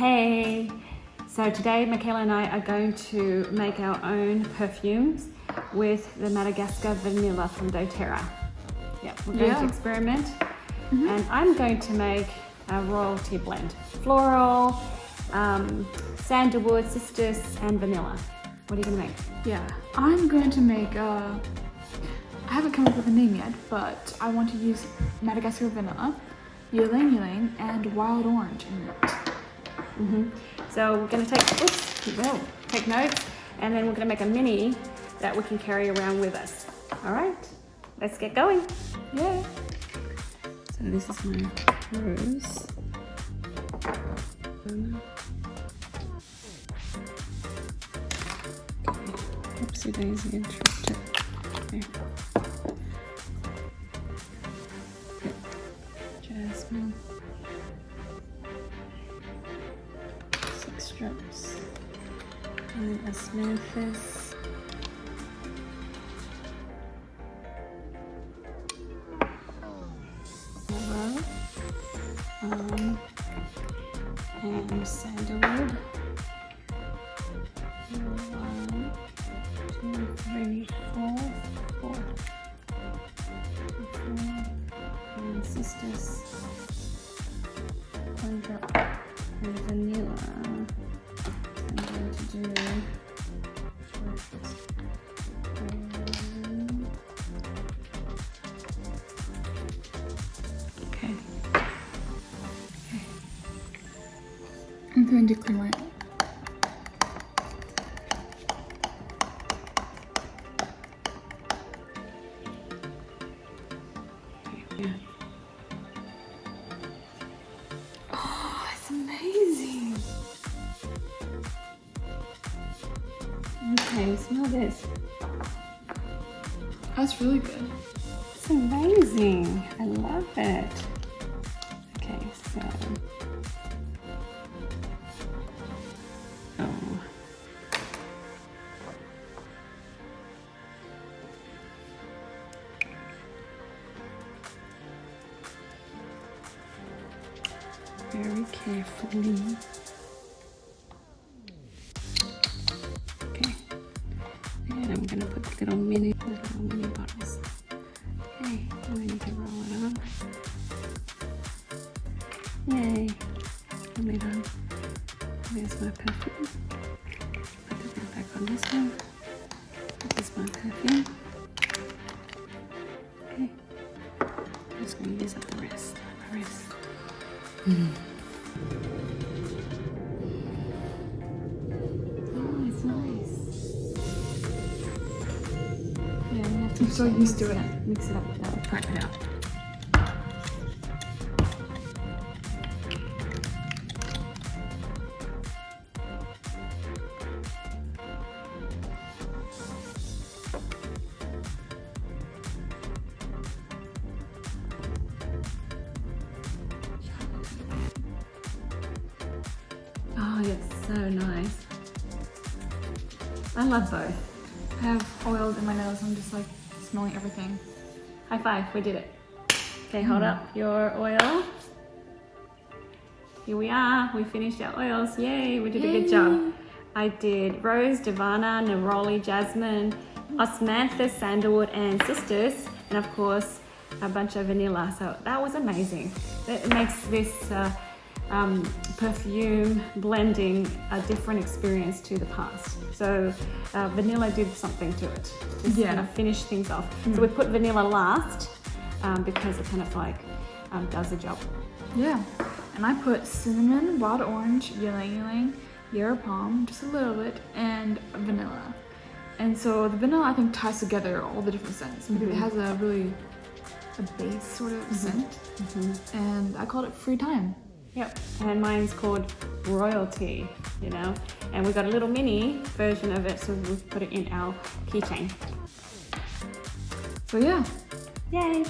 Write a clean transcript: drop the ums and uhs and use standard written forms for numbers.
Hey! So today Michaela and I are going to make our own perfumes with the Madagascar Vanilla from doTERRA. Yeah, we're going to experiment. And I'm going to make a royalty blend. Floral, sandalwood, cistus, and vanilla. What are you going to make? Yeah, I'm going to make I haven't come up with a name yet, but I want to use Madagascar Vanilla, ylang ylang, and wild orange in it. So we're going to take notes, and then we're going to make a mini that we can carry around with us. All right, let's get going. Yeah. So this is my rose. Oopsie daisy, I dropped it. There. Jasmine. 6 drops. And osmanthus. And sandalwood. 1, 2, 3, 4. And cistus. 1 drop. And vanilla. I'm going to do okay. I'm going to clean my Yeah. Oh, it's amazing. Okay, smell this. That's really good. It's amazing. I love it. Okay, so. Very carefully. Okay, and I'm gonna put the little mini bottles. Okay, and then you can roll it on. Yay! Roll it on. There's my perfume. Put the lid back on this one. This is my perfume. Okay, I'm just gonna use up the rest. Oh, it's nice. Yeah, you have to. I'm so used to it. Mix it up. That will prep it up. Oh, it's so nice. I love both. I have oil in my nose. I'm just like smelling everything. High five, we did it. Okay, hold up your oil. Here we are, we finished our oils. Yay, we did a good job. I did rose, divana, neroli, jasmine, osmanthus, sandalwood, and cistus, and of course a bunch of vanilla. So that was amazing. It makes this perfume blending a different experience to the past. So vanilla did something to it. Just kind of finished things off. So we put vanilla last because it kind of like does the job. Yeah, and I put cinnamon, wild orange, ylang ylang, yarrow palm, just a little bit, and vanilla. And so the vanilla I think ties together all the different scents because it has a base sort of scent. And I called it Free Time. Yep, and mine's called Royalty, you know, and we got a little mini version of it, so we've put it in our keychain. So yeah. Yay!